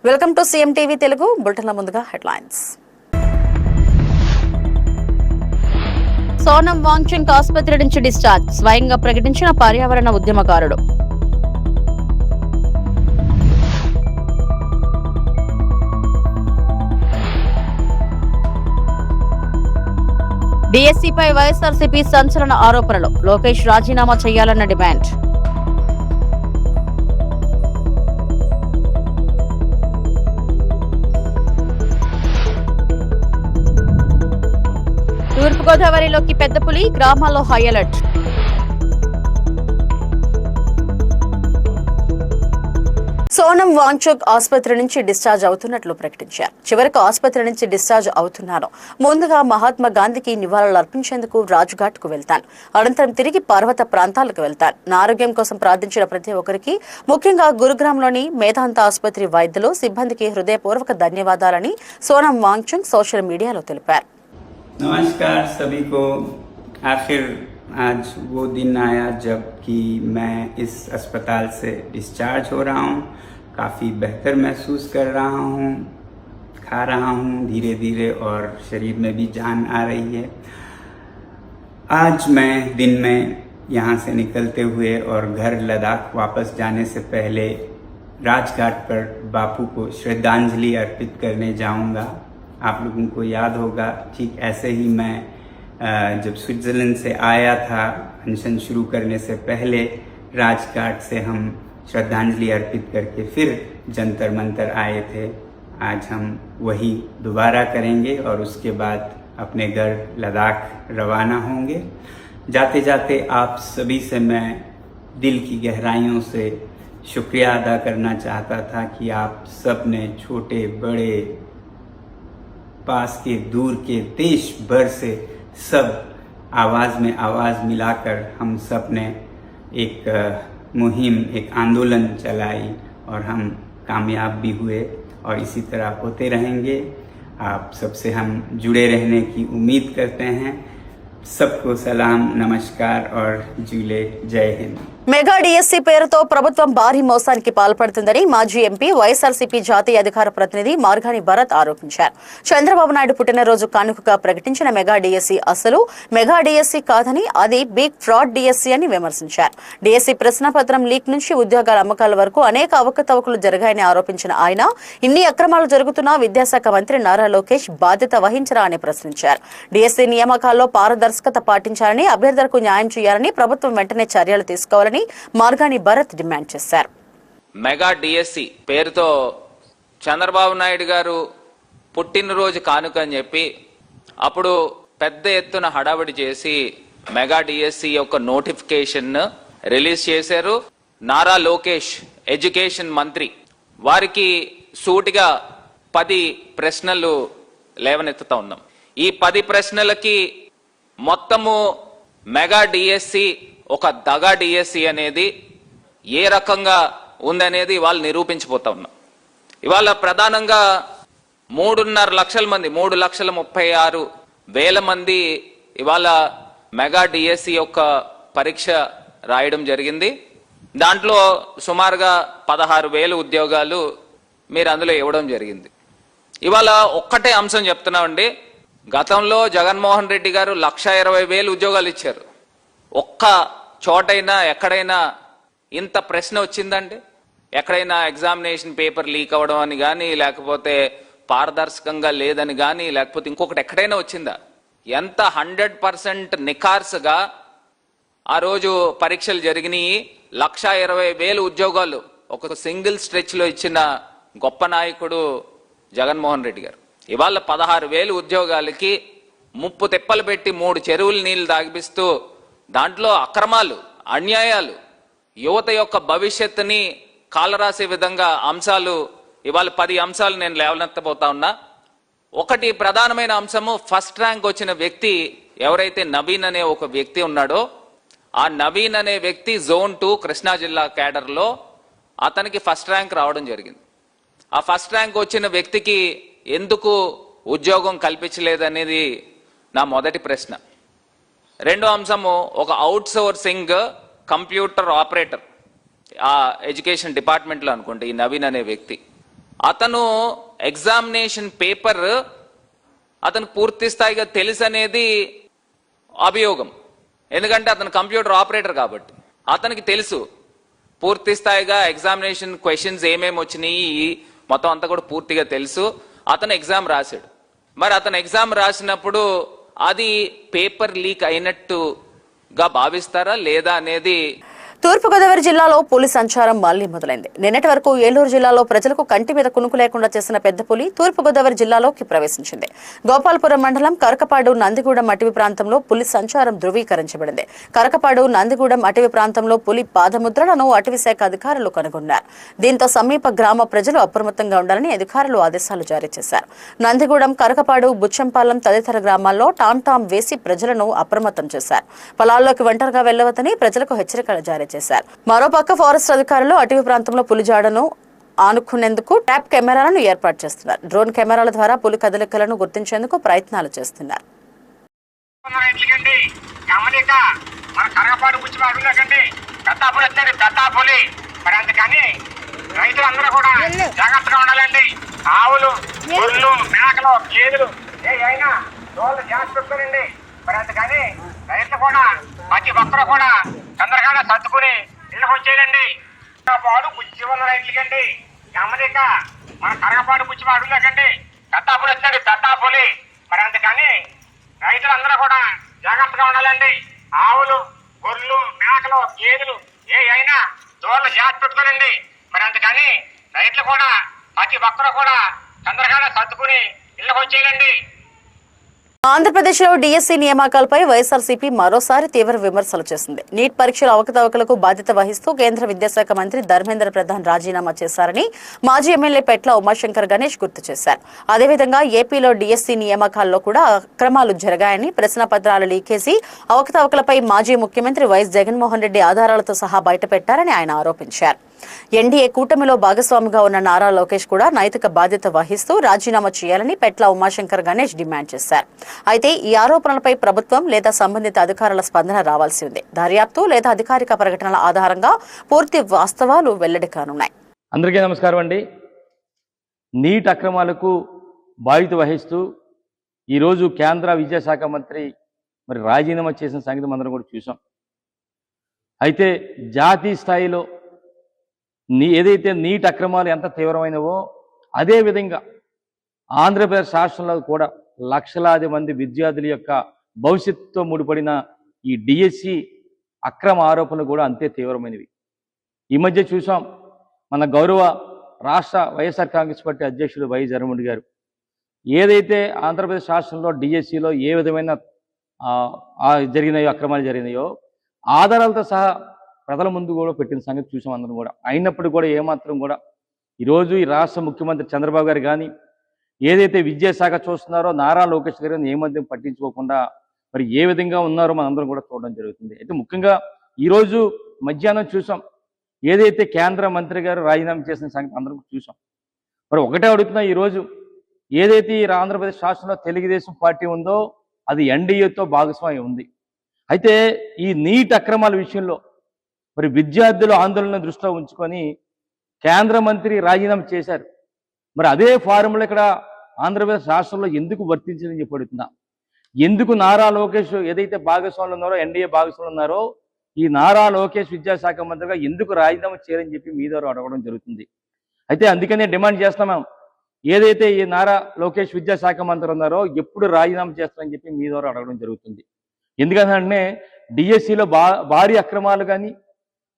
Welcome to CM TV Telugu బులెటిన్ల ముందుగా headlines. Sonam Wangchuk ఆసుపత్రి నుంచి డిశ్చార్జ్, స్వయంగా ప్రకటించిన పర్యావరణ ఉద్యమకారుడు. డిఎస్సీపై వైఎస్ఆర్సీపీ సంచలన ఆరోపణలు, లోకేష్ రాజీనామా చేయాలన్న డిమాండ్. తూర్పుగోదావరిలోకి పెద్ద పులి, గ్రామాల్లో హై అలర్ట్. సోనం వాంగ్చుక్ ఆసుపత్రి నుంచి డిశ్చార్జ్ అవుతున్నట్లు ప్రకటించారు. చివరకు ఆసుపత్రి నుంచి డిశ్చార్జ్ అవుతున్నాను. ముందుగా మహాత్మా గాంధీకి నివాళులు అర్పించేందుకు రాజ్ఘాట్ కు వెళ్తాను. అనంతరం తిరిగి పర్వత ప్రాంతాలకు వెళ్తాను. నా ఆరోగ్యం కోసం ప్రార్థించిన ప్రతి ఒక్కరికి, ముఖ్యంగా గురుగ్రామ్లోని మేధాంత ఆసుపత్రి వైద్యులు, సిబ్బందికి హృదయపూర్వక ధన్యవాదాలని సోనం వాంగ్చుక్ సోషల్ మీడియాలో తెలిపారు. नमस्कार सभी को। आखिर आज वो दिन आया जब कि मैं इस अस्पताल से डिस्चार्ज हो रहा हूँ। काफ़ी बेहतर महसूस कर रहा हूँ, खा रहा हूँ धीरे धीरे और शरीर में भी जान आ रही है। आज मैं दिन में यहाँ से निकलते हुए और घर लद्दाख वापस जाने से पहले राजघाट पर बापू को श्रद्धांजलि अर्पित करने जाऊँगा। आप लोगों को याद होगा, ठीक ऐसे ही मैं जब स्विट्ज़रलैंड से आया था, अनशन शुरू करने से पहले राजघाट से हम श्रद्धांजलि अर्पित करके फिर जंतर मंतर आए थे। आज हम वही दोबारा करेंगे और उसके बाद अपने घर लद्दाख रवाना होंगे। जाते जाते आप सभी से मैं दिल की गहराइयों से शुक्रिया अदा करना चाहता था कि आप सब ने, छोटे बड़े, पास के दूर के, देश भर से सब आवाज़ में आवाज़ मिलाकर हम सब ने एक मुहिम, एक आंदोलन चलाई और हम कामयाब भी हुए और इसी तरह होते रहेंगे। आप सबसे हम जुड़े रहने की उम्मीद करते हैं। सबको सलाम, नमस्कार और जूले, जय हिंद। మెగా డిఎస్సీ పేరుతో ప్రభుత్వం భారీ మోసానికి పాల్పడుతుందని మాజీ ఎంపీ వైఎస్ఆర్సీపీ జాతీయ అధికార ప్రతినిధి మార్గాని భరత్ ఆరోపించారు. చంద్రబాబు నాయుడు పుట్టినరోజు కానుకగా ప్రకటించిన మెగా డిఎస్సీ అసలు మెగా డిఎస్సీ కాదని, అది బిగ్ ఫ్రాడ్ డిఎస్సీ అని విమర్శించారు. డిఎస్సీ ప్రశ్నపత్రం లీక్ నుంచి ఉద్యోగాల అమ్మకాల వరకు అనేక అవకతవకలు జరిగాయని ఆరోపించిన ఆయన, ఇన్ని అక్రమాలు జరుగుతున్నా విద్యాశాఖ మంత్రి నారా లోకేష్ బాధ్యత వహించరా అని ప్రశ్నించారు. డిఎస్సీ నియామకాల్లో పారదర్శకత పాటించాలని, అభ్యర్థులకు న్యాయం చేయాలని, ప్రభుత్వం వెంటనే చర్యలు తీసుకోవాలని మార్గాని భరత్ డిమాండ్ చేశారు. మెగా డిఎస్సి పేరుతో చంద్రబాబు నాయుడు గారు పుట్టినరోజు కానుక అని చెప్పి అప్పుడు పెద్ద ఎత్తున హడావిడి చేసి మెగా డిఎస్సి యొక్క నోటిఫికేషన్ రిలీజ్ చేశారు. నారా లోకేష్ ఎడ్యుకేషన్ మంత్రి, వారికి సూటిగా 10 ప్రశ్నలు లేవనెత్తుతా ఉన్నాం. ఈ 10 ప్రశ్నలకి మొత్తము మెగా డిఎస్సి ఒక దగా డిఎస్సి అనేది ఏ రకంగా ఉందనేది ఇవాళ నిరూపించిపోతా ఉన్నాం. ఇవాళ ప్రధానంగా 3.5 లక్షల మంది, 3,36,000 మంది ఇవాళ మెగా డిఎస్సి యొక్క పరీక్ష రాయడం జరిగింది. దాంట్లో సుమారుగా 16,000 ఉద్యోగాలు మీరు అందులో ఇవ్వడం జరిగింది. ఇవాళ ఒక్కటే అంశం చెప్తున్నామండి. గతంలో జగన్మోహన్ రెడ్డి గారు 1,20,000 ఉద్యోగాలు ఇచ్చారు. ఒక్క చోటైనా ఎక్కడైనా ఇంత ప్రశ్న వచ్చిందండి? ఎక్కడైనా ఎగ్జామినేషన్ పేపర్ లీక్ అవ్వడం అని కానీ, లేకపోతే పారదర్శకంగా లేదని కానీ, లేకపోతే ఇంకొకటి ఎక్కడైనా వచ్చిందా? ఎంత 100% నిఖార్సుగా ఆ రోజు పరీక్షలు జరిగినాయి. 1,20,000 ఉద్యోగాలు ఒక సింగిల్ స్ట్రెచ్ లో ఇచ్చిన గొప్ప నాయకుడు జగన్మోహన్ రెడ్డి గారు. ఇవాళ 16,000 ఉద్యోగాలకి ముప్పు తిప్పలు పెట్టి 3 చెరువులు నీళ్లు తాగిపిస్తూ దాంట్లో అక్రమాలు, అన్యాయాలు, యువత యొక్క భవిష్యత్తుని కాలరాసే విధంగా అంశాలు, ఇవాళ 10 అంశాలు నేను లేవనెత్తబోతా ఉన్నా. ఒకటి ప్రధానమైన అంశము, ఫస్ట్ ర్యాంక్ వచ్చిన వ్యక్తి ఎవరైతే నవీన్ అనే ఒక వ్యక్తి ఉన్నాడో, ఆ నవీన్ అనే వ్యక్తి జోన్ 2 కృష్ణా జిల్లా కేడర్లో అతనికి ఫస్ట్ ర్యాంక్ రావడం జరిగింది. ఆ ఫస్ట్ ర్యాంక్ వచ్చిన వ్యక్తికి ఎందుకు ఉద్యోగం కల్పించలేదనేది నా మొదటి ప్రశ్న. రెండో అంశము, ఒక అవుట్ సోర్సింగ్ కంప్యూటర్ ఆపరేటర్ ఆ ఎడ్యుకేషన్ డిపార్ట్మెంట్లో అనుకోండి, ఈ నవీన్ అనే వ్యక్తి అతను ఎగ్జామినేషన్ పేపర్ అతను పూర్తి స్థాయిగా తెలుసు అనేది అభియోగం. ఎందుకంటే అతను కంప్యూటర్ ఆపరేటర్ కాబట్టి అతనికి తెలుసు పూర్తి స్థాయిగా ఎగ్జామినేషన్ క్వశ్చన్స్ ఏమేమి వచ్చినాయి మొత్తం అంతా కూడా పూర్తిగా తెలుసు. అతను ఎగ్జామ్ రాశాడు. మరి అతను ఎగ్జామ్ రాసినప్పుడు అది పేపర్ లీక్ అయినట్టుగా భావిస్తారా లేదా అనేది. తూర్పుగోదావరి జిల్లాలో పులి సంచారం మళ్లీ మొదలైంది. నిన్నటి వరకు ఏలూరు జిల్లాలో ప్రజలకు కంటి మీద కునుకు లేకుండా చేసిన పెద్ద పులి తూర్పుగోదావరి జిల్లాలోకి ప్రవేశించింది. గోపాలపురం మండలం కరకపాడు నందిగూడెం అటవీ ప్రాంతంలో పులి సంచారం ధృవీకరించబడింది. కరకపాడు నందిగూడెం అటవీ ప్రాంతంలో పులి పాదముద్రలను అటవీ శాఖ అధికారులు కనుగొన్నారు. దీంతో సమీప గ్రామ ప్రజలు అప్రమత్తంగా ఉండాలని అధికారులు ఆదేశాలు జారీ చేశారు. నందిగూడెం, కరకపాడు, బుచ్చంపాలెం తదితర గ్రామాల్లో టామ్ వేసి ప్రజలను అప్రమత్తం చేశారు. పొలాల్లోకి ఒంటరిగా వెళ్లవద్దని ప్రజలకు హెచ్చరికలు జారీ చేశారు. మరోపక్క ఫారెస్ట్ అధికారులు అటవీ ప్రాంతంలో పులి జాడను ఆనుకునేందుకు ట్రాప్ కెమెరాలను ఏర్పాటు చేస్తున్నారు. డ్రోన్ కెమెరాల ద్వారా పులి కదలికలను గుర్తించేందుకు ప్రయత్నాలు చేస్తున్నారు. రైతులందరూ కూడా జాగ్రత్తగా ఉండాలండి. ఆవులు, గొర్రెలు, మేకలు, గేదెలు అయినా రోజు జాగ్రత్త పెట్టుకోనండి. మరి అందుకని రైతులు కూడా ప్రతి ఒక్కరు కూడా తొందరగానే సర్దుకుని ఇళ్ళకి వచ్చేయండి. పాడు బుచ్చి ఉన్న రైతులకండి గమనిక మన కరగపాడు బుచ్చి అడుగులేకండి పెద్దాపులు వచ్చాడు పెద్దాపులి. మరి అందుకని రైతులందరూ కూడా జాగ్రత్తగా ఉండాలండి. ఆవులు, గొర్రెలు, మేకలు, గేదెలు అయినా దూరలు జాగ్రత్త పెట్టుకోనండి. మరి అందుకని రైతులు కూడా ప్రతి ఒక్కరు కూడా తొందరగానే సర్దుకుని ఇళ్ళకి వచ్చేయండి. ఆంధ్రప్రదేశ్లో డిఎస్సీ నియామకాలపై వైఎస్ఆర్సీపీ మరోసారి తీవ్ర విమర్శలు చేసింది. నీట్ పరీక్షల అవకతవకలకు బాధ్యత వహిస్తూ కేంద్ర విద్యాశాఖ మంత్రి ధర్మేంద్ర ప్రధాన్ రాజీనామా చేశారని మాజీ ఎమ్మెల్యే పెట్ల ఉమాశంకర్ గణేష్ గుర్తు చేశారు. అదేవిధంగా ఏపీలో డిఎస్సీ నియామకాల్లో కూడా అక్రమాలు జరిగాయని, ప్రశ్నపత్రాల లీకేజీ, అవకతవకలపై మాజీ ముఖ్యమంత్రి వైఎస్ జగన్మోహన్ రెడ్డి ఆధారాలతో సహా బయటపెట్టారని ఆయన ఆరోపించారు. ఎన్డీఏ కూటమిలో భాగస్వామిగా ఉన్న నారా లోకేష్ కూడా నైతిక బాధ్యత వహిస్తూ రాజీనామా చేయాలని పెట్ల ఉమాశంకర్ గణేష్ డిమాండ్ చేశారు. అయితే ఈ ఆరోపణలపై ప్రభుత్వం లేదా సంబంధిత అధికారుల స్పందన రావాల్సి ఉంది. దర్యాప్తు లేదా అధికారిక ప్రకటనల ఆధారంగా పూర్తి వాస్తవాలు వెల్లడి కానున్నాయి. అందరికీ నమస్కారం అండి. నీట్ అక్రమాలకు బాధ్యత వహిస్తూ ఈరోజు కేంద్ర విద్యాశాఖ మంత్రి మరి రాజీనామా చేసిన సంగతి అందరం కూడా చూసాం. అయితే జాతీయ స్థాయిలో ఏదైతే నీట్ అక్రమాలు ఎంత తీవ్రమైనవో అదేవిధంగా ఆంధ్రప్రదేశ్ రాష్ట్రంలో కూడా లక్షలాది మంది విద్యార్థుల యొక్క భవిష్యత్తుతో ముడిపడిన ఈ డిఎస్సి అక్రమ ఆరోపణలు కూడా అంతే తీవ్రమైనవి. ఈ మధ్య చూసాం, మన గౌరవ రాష్ట్ర వైఎస్ఆర్ కాంగ్రెస్ పార్టీ అధ్యక్షుడు వై జగన్మోహన్ రెడ్డి గారు ఏదైతే ఆంధ్రప్రదేశ్ రాష్ట్రంలో డిఎస్సిలో ఏ విధమైన జరిగినాయో, అక్రమాలు జరిగినాయో ఆధారాలతో సహా ప్రజల ముందు కూడా పెట్టిన సంగతి చూసాం అందరం కూడా. అయినప్పుడు కూడా ఏమాత్రం కూడా ఈరోజు ఈ రాష్ట్ర ముఖ్యమంత్రి చంద్రబాబు గారు కానీ ఏదైతే విద్యాశాఖ చూస్తున్నారో నారా లోకేష్ గారు ఏమాత్రం పట్టించుకోకుండా మరి ఏ విధంగా ఉన్నారో మనందరం కూడా చూడడం జరుగుతుంది. అయితే ముఖ్యంగా ఈరోజు మధ్యాహ్నం చూసాం, ఏదైతే కేంద్ర మంత్రి గారు రాజీనామా చేసిన సంగతి అందరం చూసాం. మరి ఒకటే అడుగుతున్నా, ఈరోజు ఏదైతే ఈ ఆంధ్రప్రదేశ్ రాష్ట్రంలో తెలుగుదేశం పార్టీ ఉందో అది ఎన్డీఏతో భాగస్వామ్యం ఉంది. అయితే ఈ నీట్ అక్రమాల విషయంలో మరి విద్యార్థుల ఆందోళన దృష్టిలో ఉంచుకొని కేంద్ర మంత్రి రాజీనామా చేశారు. మరి అదే ఫార్ములా ఇక్కడ ఆంధ్రప్రదేశ్ రాష్ట్రంలో ఎందుకు వర్తించిందని చెప్పి అడుగుతున్నా. ఎందుకు నారా లోకేష్ ఏదైతే భాగస్వాములు ఉన్నారో, ఎన్డీఏ భాగస్వాములు ఉన్నారో, ఈ నారా లోకేష్ విద్యాశాఖ మంత్రిగా ఎందుకు రాజీనామా చేయాలని చెప్పి మీ ద్వారా అడగడం జరుగుతుంది. అయితే అందుకనే డిమాండ్ చేస్తున్నాం, ఏదైతే ఈ నారా లోకేష్ విద్యాశాఖ మంత్రి ఉన్నారో ఎప్పుడు రాజీనామా చేస్తారని చెప్పి మీ ద్వారా అడగడం జరుగుతుంది. ఎందుకంటే డిఎస్సిలో భారీ అక్రమాలు కానీ,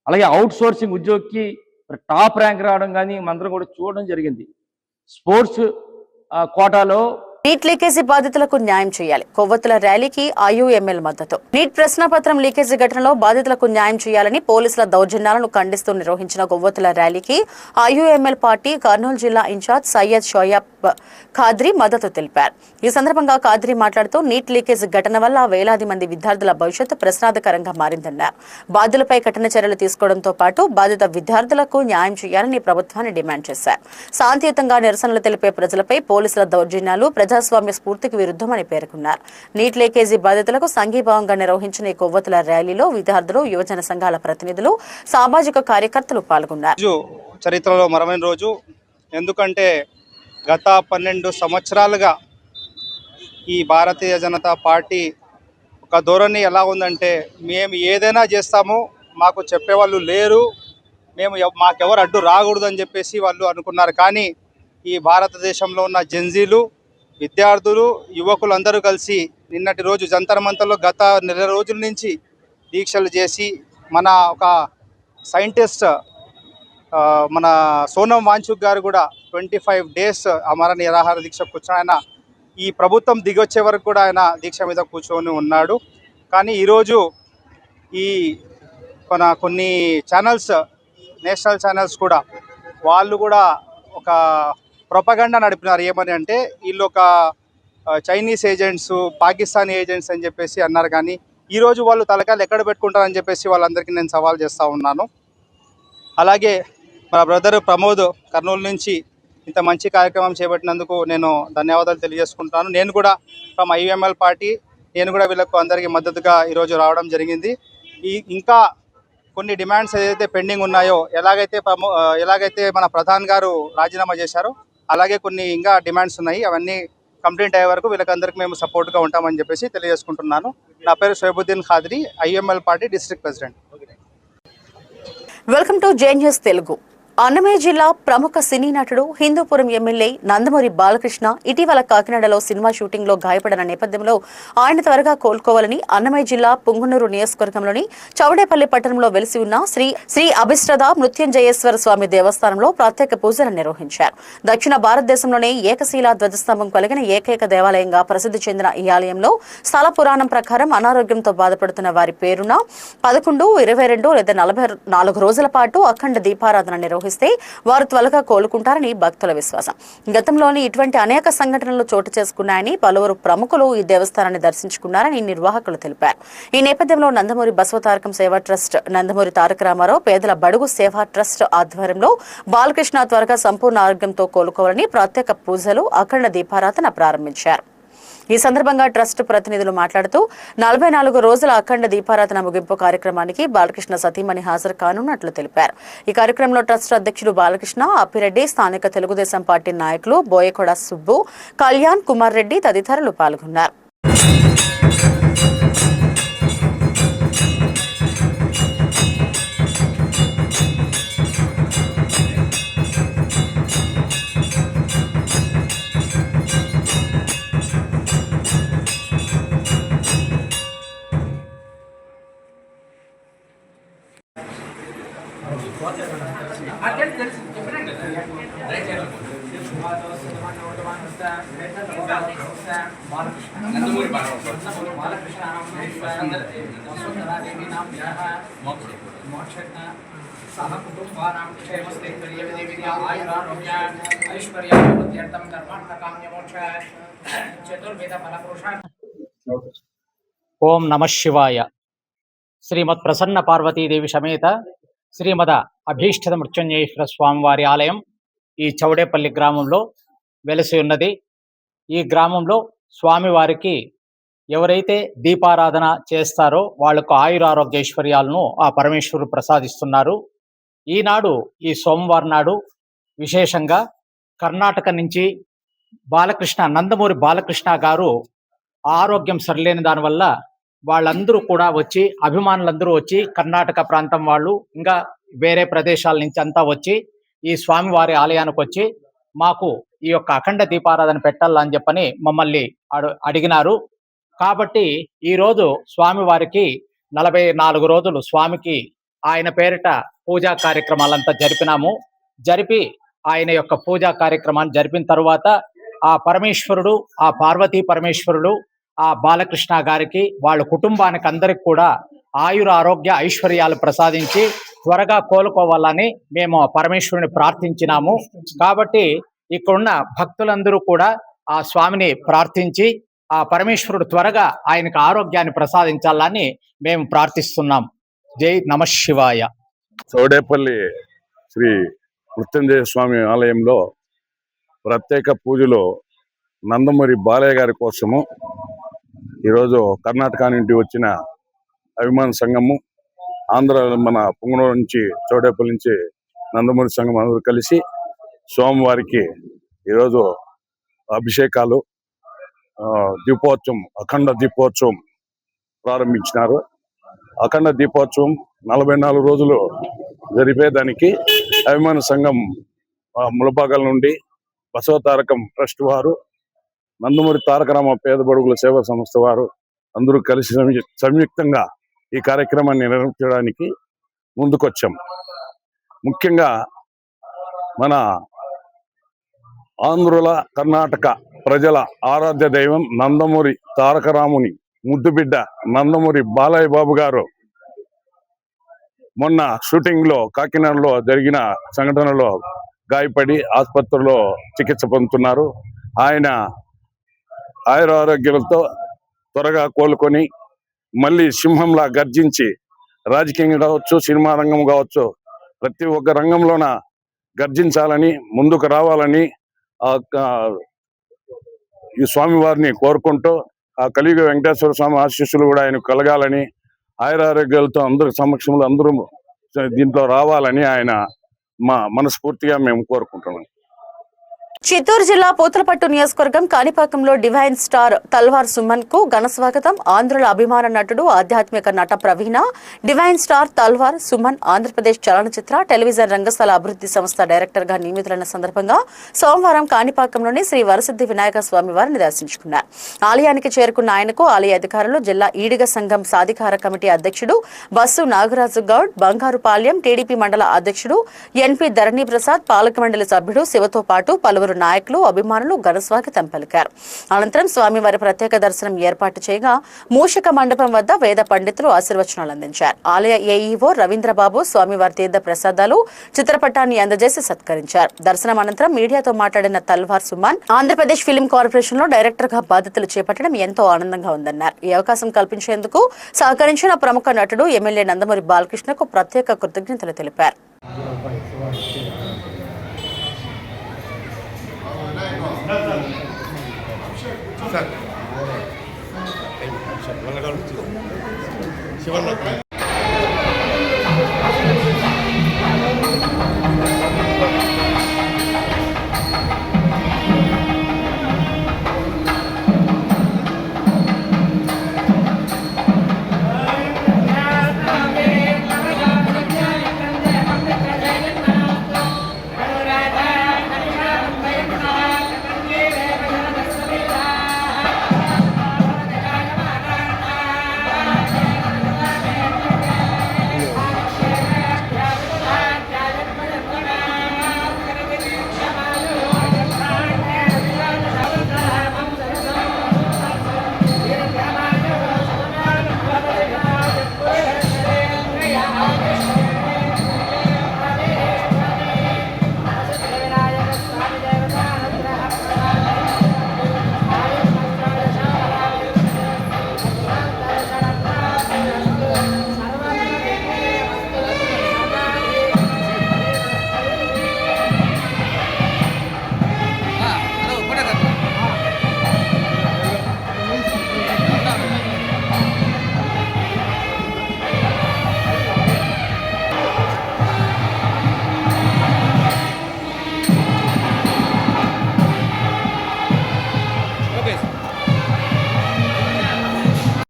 అలాగే అవుట్ సోర్సింగ్ ఉద్యోగికి టాప్ ర్యాంక్ రావడం కానీ మనందరం కూడా చూడడం జరిగింది. స్పోర్ట్స్ కోటాలో నీట్ లీకేజీ బాధితులకు న్యాయం చేయాలి. కొవ్వొత్తుల ర్యాలీకి ఐయుఎంఎల్ మద్దతు. నీట్ ప్రశ్నపత్రం లీకేజీ ఘటనలో బాధితులకు న్యాయం చేయాలని పోలీసుల దౌర్జన్యాలను ఖండిస్తూ నిర్వహించిన కొవ్వొత్తుల ర్యాలీకి ఐయుఎంఎల్ పార్టీ కర్నూలు జిల్లా ఇన్ఛార్జ్ సయ్యద్ షోయబ్ ఖాద్రీ మద్దతు తెలిపారు. ఈ సందర్భంగా ఖాద్రీ మాట్లాడుతూ నీట్ లీకేజీ ఘటన వల్ల వేలాది మంది విద్యార్థుల భవిష్యత్తు ప్రశ్నార్థకరంగా మారిందన్నారు. బాధ్యులపై కఠిన చర్యలు తీసుకోవడంతో పాటు బాధిత విద్యార్థులకు న్యాయం చేయాలని ప్రభుత్వాన్ని డిమాండ్ చేశారు. శాంతియుతంగా నిరసనలు తెలిపే ప్రజలపై పోలీసుల దౌర్జన్యాలు ప్రజాస్వామ్య స్ఫూర్తికి విరుద్ధమని పేర్కొన్నారు. నీట్ లీకేజీ బాధితులకు సంఘీభావంగా నిర్వహించిన ఈ కొవ్వొత్తుల ర్యాలీలో విద్యార్థులు, యువజన సంఘాల ప్రతినిధులు, సామాజిక కార్యకర్తలు పాల్గొన్నారు. చరిత్రలో మరమైన రోజు ఎందుకంటే గత 12 సంవత్సరాలుగా ఈ భారతీయ జనతా పార్టీ ఒక ధోరణి ఎలా ఉందంటే, మేము ఏదైనా చేస్తాము, మాకు చెప్పేవాళ్ళు లేరు, మాకెవరు అడ్డు రాకూడదు అని చెప్పేసి వాళ్ళు అనుకున్నారు. కానీ ఈ భారతదేశంలో ఉన్న జెన్జీలు, విద్యార్థులు, యువకులు అందరూ కలిసి నిన్నటి రోజు జంతర్ మంతర్లో గత నెల రోజుల నుంచి దీక్షలు చేసి మన ఒక సైంటిస్ట్ మన సోనం వాంచుక్ గారు కూడా 25 days అమర నిరాహార దీక్ష కూర్చొని ఆయన ఈ ప్రభుత్వం దిగొచ్చే వరకు కూడా ఆయన దీక్ష మీద కూర్చొని ఉన్నాడు. కానీ ఈరోజు ఈ కొన్ని ఛానల్స్, నేషనల్ ఛానల్స్ కూడా వాళ్ళు కూడా ఒక ప్రొపగండా నడిపినారు. ఏమని అంటే వీళ్ళు ఒక చైనీస్ ఏజెంట్స్, పాకిస్తానీ ఏజెంట్స్ అని చెప్పేసి అన్నారు. కానీ ఈరోజు వాళ్ళు తలకాయలు ఎక్కడ పెట్టుకుంటారని చెప్పేసి వాళ్ళందరికీ నేను సవాల్ చేస్తూ ఉన్నాను. అలాగే మన బ్రదర్ ప్రమోద్ కర్నూలు నుంచి ఇంత మంచి కార్యక్రమం చేపట్టినందుకు నేను ధన్యవాదాలు తెలియజేసుకుంటాను. నేను కూడా ఫ్రమ్ IUML పార్టీ నేను కూడా వీళ్ళకు అందరికీ మద్దతుగా ఈరోజు రావడం జరిగింది. ఇంకా కొన్ని డిమాండ్స్ ఏదైతే పెండింగ్ ఉన్నాయో, ఎలాగైతే మన ప్రధాన్ గారు రాజీనామా చేశారో అలాగే కొన్ని ఇంకా డిమాండ్స్ ఉన్నాయి. అవన్నీ కంప్లీట్ అయ్యే వరకు వీళ్ళకందరికీ మేము సపోర్ట్గా ఉంటామని చెప్పేసి తెలియజేసుకుంటున్నాను. నా పేరు Shoaibuddin Khadri, IUML party district president. Welcome to J News Telugu. Annamayya జిల్లా ప్రముఖ సినీ నటుడు, హిందూపురం ఎమ్మెల్యే నందమూరి బాలకృష్ణ ఇటీవల కాకినాడలో సినిమా షూటింగ్ లో గాయపడిన నేపథ్యంలో ఆయన త్వరగా కోలుకోవాలని అన్నమయ్య జిల్లా పుంగనూరు నియోజకవర్గంలోని చౌడేపల్లి పట్టణంలో వెలిసి ఉన్న శ్రీ అభిష్ట్రద మృత్యుంజయేశ్వర స్వామి దేవస్థానంలో ప్రత్యేక పూజలు నిర్వహించారు. దక్షిణ భారతదేశంలోనే ఏకశిలా ధ్వజస్తంభం కలిగిన ఏకైక దేవాలయంగా ప్రసిద్ధి చెందిన ఈ ఆలయంలో స్థల పురాణం ప్రకారం అనారోగ్యంతో బాధపడుతున్న వారి పేరున 11, 22 లేదా 44 రోజుల పాటు అఖండ దీపారాధన నిర్వహిస్తారు. వారు త్వరగా కోలుకుంటారని భక్తుల విశ్వాసం. గతంలోని ఇటువంటి అనేక సంఘటనలు చోటు చేసుకున్నాయని పలువురు ప్రముఖులు ఈ దేవస్థానాన్ని దర్శించుకున్నారని నిర్వాహకులు తెలిపారు. ఈ నేపథ్యంలో నందమూరి బసవతారకం సేవా ట్రస్ట్, నందమూరి తారక రామారావు పేదల బడుగు సేవా ట్రస్ట్ ఆధ్వర్యంలో బాలకృష్ణ త్వరగా సంపూర్ణ ఆరోగ్యంతో కోలుకోవాలని ప్రత్యేక పూజలు, అఖండ దీపారాధన ప్రారంభించారు. ఈ సందర్భంగా ట్రస్ట్ ప్రతినిధులు మాట్లాడుతూ 44 రోజుల అఖండ దీపారాధన ముగింపు కార్యక్రమానికి బాలకృష్ణ సతీమణి హాజరు కానున్నట్లు తెలిపారు. ఈ కార్యక్రమంలో ట్రస్ట్ అధ్యక్షుడు బాలకృష్ణ, అప్పిరెడ్డి, స్థానిక తెలుగుదేశం పార్టీ నాయకులు బోయకొడ సుబ్బు, కళ్యాణ్ కుమార్ రెడ్డి తదితరులు పాల్గొన్నారు. ఓం నమ శివాయ. శ్రీమద్ ప్రసన్న పార్వతీదేవి సమేత శ్రీమద అభీష్ట మృత్యుంజయేశ్వర స్వామివారి ఆలయం ఈ చౌడేపల్లి గ్రామంలో వెలసి ఉన్నది. ఈ గ్రామంలో స్వామివారికి ఎవరైతే దీపారాధన చేస్తారో వాళ్లకు ఆయురారోగ్యైశ్వర్యాలను ఆ పరమేశ్వరుడు ప్రసాదిస్తున్నారు. ఈనాడు ఈ సోమవారం నాడు విశేషంగా కర్ణాటక నుంచి నందమూరి బాలకృష్ణ గారు ఆరోగ్యం సరిలేని దానివల్ల వాళ్ళందరూ కూడా వచ్చి, అభిమానులందరూ వచ్చి, కర్ణాటక ప్రాంతం వాళ్ళు ఇంకా వేరే ప్రదేశాల నుంచి అంతా వచ్చి ఈ స్వామివారి ఆలయానికి వచ్చి మాకు ఈ యొక్క అఖండ దీపారాధన పెట్టాలని చెప్పని మమ్మల్ని అడిగినారు. కాబట్టి ఈరోజు స్వామివారికి 44 రోజులు స్వామికి ఆయన పేరిట పూజా కార్యక్రమాలంతా జరిపి ఆయన యొక్క పూజా కార్యక్రమాన్ని జరిపిన తరువాత ఆ పరమేశ్వరుడు, ఆ పార్వతీ పరమేశ్వరుడు ఆ బాలకృష్ణ గారికి వాళ్ళ కుటుంబానికి అందరికి కూడా ఆయుర ఆరోగ్య ఐశ్వర్యాలు ప్రసాదించి త్వరగా కోలుకోవాలని మేము పరమేశ్వరుని ప్రార్థించినాము. కాబట్టి ఇక్కడున్న భక్తులందరూ కూడా ఆ స్వామిని ప్రార్థించి ఆ పరమేశ్వరుడు త్వరగా ఆయనకు ఆరోగ్యాన్ని ప్రసాదించాలని మేము ప్రార్థిస్తున్నాం. జై నమ శివాయ. చౌడేపల్లి శ్రీ మృత్యుంజయ స్వామి ఆలయంలో ప్రత్యేక పూజలు నందమూరి బాలయ్య గారి కోసము ఈరోజు కర్ణాటక నుండి వచ్చిన అభిమాన సంఘము, ఆంధ్ర మన పుంగనూరు నుంచి, చౌడేపల్లి నుంచి నందమూరి సంఘం అందరూ కలిసి స్వామివారికి ఈరోజు అభిషేకాలు, దీపోత్సవం, అఖండ దీపోత్సవం ప్రారంభించినారు. అఖండ దీపోత్సవం 44 రోజులు జరిపేదానికి అభిమాన సంఘం ములబాగల నుండి బసవతారకం ట్రస్ట్ వారు, నందమూరి తారక రామ పేద బడుగుల సేవా సంస్థ వారు అందరూ కలిసి సంయుక్తంగా ఈ కార్యక్రమాన్ని నిర్వహించడానికి ముందుకొచ్చాం. ముఖ్యంగా మన ఆంధ్రుల, కర్ణాటక ప్రజల ఆరాధ్య దైవం నందమూరి తారక రాముని ముద్దుబిడ్డ నందమూరి బాలయ్య బాబు గారు మొన్న షూటింగ్ లో కాకినాడలో జరిగిన సంఘటనలో గాయపడి ఆసుపత్రిలో చికిత్స పొందుతున్నారు. ఆయన ఆయురారోగ్యాలతో త్వరగా కోలుకొని మళ్ళీ సింహంలా గర్జించి రాజకీయంగా కావచ్చు, సినిమా రంగం కావచ్చు, ప్రతి ఒక్క రంగంలోన గర్జించాలని, ముందుకు రావాలని ఈ స్వామివారిని కోరుకుంటూ ఆ కలియుగ వెంకటేశ్వర స్వామి ఆశీస్సులు కూడా ఆయనకు కలగాలని, ఆయురారోగ్యాలతో అందరి సమక్షంలో అందరూ దీంట్లో రావాలని ఆయన మనస్ఫూర్తిగా మేము కోరుకుంటున్నాం. చిత్తూరు జిల్లా పూతలపట్టు నియోజకవర్గం కాణిపాకంలో డివైన్ స్టార్ తల్వార్ సుమన్ కు ఘన స్వాగతం. ఆంధ్రుల అభిమాన నటుడు, ఆధ్యాత్మిక నట ప్రవీణ డివైన్ స్టార్ తల్వార్ సుమన్ ఆంధ్రప్రదేశ్ చలనచిత్ర టెలివిజన్ రంగస్థల అభివృద్ధి సంస్థ డైరెక్టర్ గా నియమితులైన సందర్భంగా సోమవారం కాణిపాకంలోని శ్రీ వరసిద్ధి వినాయక స్వామి వారిని దర్శించుకున్నారు. ఆలయానికి చేరుకున్న ఆయనకు ఆలయ అధికారులు, జిల్లా ఈడిగ సంఘం సాధికార కమిటీ అధ్యక్షుడు బస్సు నాగరాజు గౌడ్, బంగారుపాళ్యం టీడీపీ మండల అధ్యక్షుడు ఎన్పి ధరణి ప్రసాద్, పాలక మండలి సభ్యుడు శివతో పాటు పలువురు నాయకులు, అభిమానులు ఘనస్వాగతం పలికారు. అనంతరం స్వామివారి ప్రత్యేక దర్శనం ఏర్పాటు చేయగా మూషిక మండపం వద్ద వేద పండితులు ఆశీర్వచనాలు అందించారు. ఆలయ ఏఈఓ రవీంద్రబాబు స్వామివారి తీర్థ ప్రసాదాలు, చిత్రపటాన్ని అందజేసి సత్కరించారు. దర్శనం అనంతరం మీడియాతో మాట్లాడిన తల్వార్ సుమన్, ఆంధ్రప్రదేశ్ ఫిలిం కార్పొరేషన్ లో డైరెక్టర్ గా బాధ్యతలు చేపట్టడం ఎంతో ఆనందంగా ఉందన్నారు. ఈ అవకాశం కల్పించేందుకు సహకరించిన ప్రముఖ నటుడు ఎమ్మెల్యే నందమూరి బాలకృష్ణకు ప్రత్యేక కృతజ్ఞతలు తెలిపారు.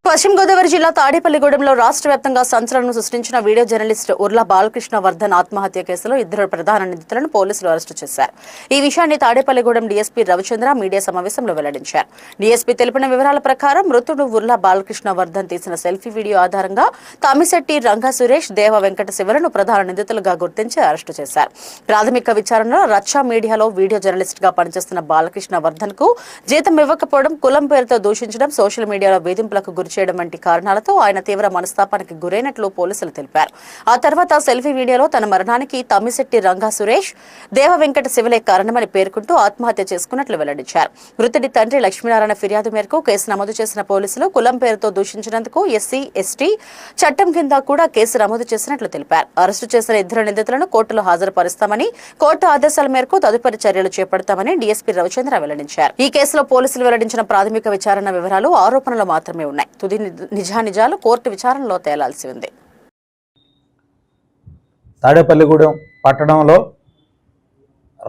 పశ్చిమ గోదావరి జిల్లా తాడేపల్లిగూడెంలో రాష్ట్ర వ్యాప్తంగా సంచలనం సృష్టించిన వీడియో జర్నలిస్ట్ ఉర్లా బాలకృష్ణ వర్ధన్ ఆత్మహత్య కేసులో 2 ప్రధాన నిందితులను పోలీసులు అరెస్టు చేశారు. ఈ విషయాన్ని తాడేపల్లిగూడెం డీఎస్పీ రవిచంద్ర మీడియా సమావేశంలో వెల్లడించారు. డీఎస్పీ తెలిపిన వివరాల ప్రకారం మృతుడు ఉర్లా బాలకృష్ణ వర్ధన్ తీసిన సెల్ఫీ వీడియో ఆధారంగా తమ్మిశెట్టి రంగా సురేష్, దేవ వెంకట శివలను ప్రధాన నిందితులుగా గుర్తించి అరెస్టు చేశారు. ప్రాథమిక విచారణలో రచ్చా మీడియాలో వీడియో జర్నలిస్ట్ గా పనిచేస్తున్న బాలకృష్ణ వర్ధన్ కు జీతం ఇవ్వకపోవడం, కులం పేరుతో దూషించడం, సోషల్ మీడియాలో వేధింపులకు గురి చేయడం వంటి కారణాలతో ఆయన తీవ్ర మనస్తాపానికి గురైనట్లు పోలీసులు తెలిపారు. ఆ తర్వాత సెల్ఫీ వీడియోలో తన మరణానికి తమ్మిశెట్టి రంగా సురేష్, దేవ వెంకట శివలే కారణమని పేర్కొంటూ ఆత్మహత్య చేసుకున్నట్లు వెల్లడించారు. మృతుడి తండ్రి లక్ష్మీనారాయణ ఫిర్యాదు మేరకు కేసు నమోదు చేసిన పోలీసులు కులం పేరుతో దూషించినందుకు ఎస్సీ, ఎస్టీ చట్టం కింద కూడా కేసు నమోదు చేసినట్లు తెలిపారు. అరెస్టు చేసిన 2 నిందితులను కోర్టులో హాజరుపరుస్తామని, కోర్టు ఆదేశాల మేరకు తదుపరి చర్యలు చేపడతామని డీఎస్పీ రవిచంద్ర వెల్లడించారు. ఈ కేసులో పోలీసులు వెల్లడించిన ప్రాథమిక విచారణ వివరాలు ఆరోపణలు మాత్రమే ఉన్నాయి. తుది నిజానిజాలు కోర్టు విచారణలో తేలాల్సి ఉంది. తాడేపల్లిగూడెం పట్టణంలో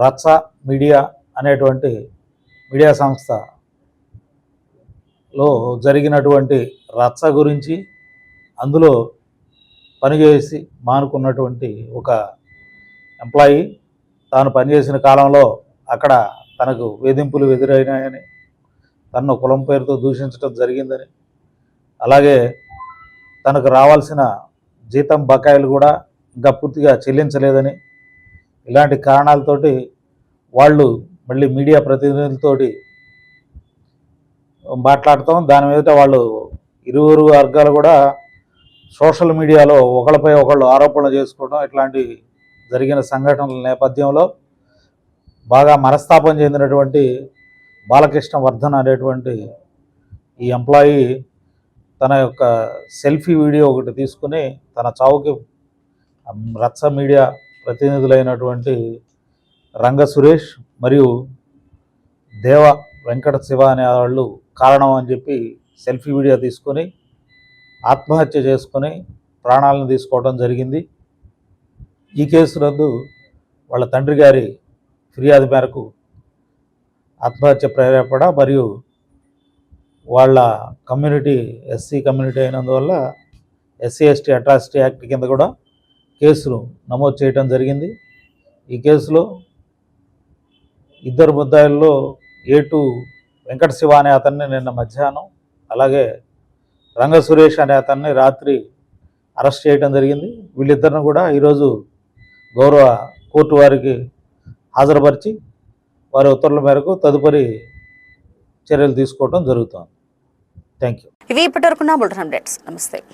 రచ్చ మీడియా అనేటువంటి మీడియా సంస్థలో జరిగినటువంటి రచ్చ గురించి, అందులో పనిచేసి మానుకున్నటువంటి ఒక ఎంప్లాయీ తాను పనిచేసిన కాలంలో అక్కడ తనకు వేధింపులు ఎదురైనాయని, తనను కులం పేరుతో దూషించడం జరిగిందని, అలాగే తనకు రావాల్సిన జీతం బకాయిలు కూడా ఇంకా పూర్తిగా చెల్లించలేదని, ఇలాంటి కారణాలతోటి వాళ్ళు మళ్ళీ మీడియా ప్రతినిధులతోటి మాట్లాడతాం. దాని మీద వాళ్ళు ఇరువురు వర్గాలు కూడా సోషల్ మీడియాలో ఒకళ్ళపై ఒకళ్ళు ఆరోపణలు చేసుకోవడం, ఇట్లాంటి జరిగిన సంఘటనల నేపథ్యంలో బాగా మనస్తాపం చెందినటువంటి బాలకృష్ణ వర్ధన్ అనేటువంటి ఈ ఎంప్లాయీ తన యొక్క సెల్ఫీ వీడియో ఒకటి తీసుకుని తన చావుకి రచ్చ మీడియా ప్రతినిధులైనటువంటి రంగ సురేష్ మరియు దేవ వెంకట శివ అనే వాళ్ళు కారణం అని చెప్పి సెల్ఫీ వీడియో తీసుకొని ఆత్మహత్య చేసుకొని ప్రాణాలను తీసుకోవడం జరిగింది. ఈ కేసు నందు వాళ్ళ తండ్రి గారి ఫిర్యాదు మేరకు ఆత్మహత్య ప్రేరేపణ మరియు వాళ్ళ కమ్యూనిటీ ఎస్సీ కమ్యూనిటీ అయినందువల్ల ఎస్సీ ఎస్టీ అట్రాసిటీ యాక్ట్ కింద కూడా కేసును నమోదు చేయడం జరిగింది. ఈ కేసులో ఇద్దరు ముద్దాయిల్లో A2 వెంకట శివ అనే అతన్ని నిన్న మధ్యాహ్నం, అలాగే రంగ సురేష్ అనే అతన్ని రాత్రి అరెస్ట్ చేయడం జరిగింది. వీళ్ళిద్దరిని కూడా ఈరోజు గౌరవ కోర్టు వారికి హాజరుపరిచి వారి ఉత్తర్వుల మేరకు తదుపరి చర్యలు తీసుకోవడం జరుగుతుంది. Thank you. ఇవి ఇప్పటివరకు నా బులెటిన్ అప్డేట్స్. నమస్తే.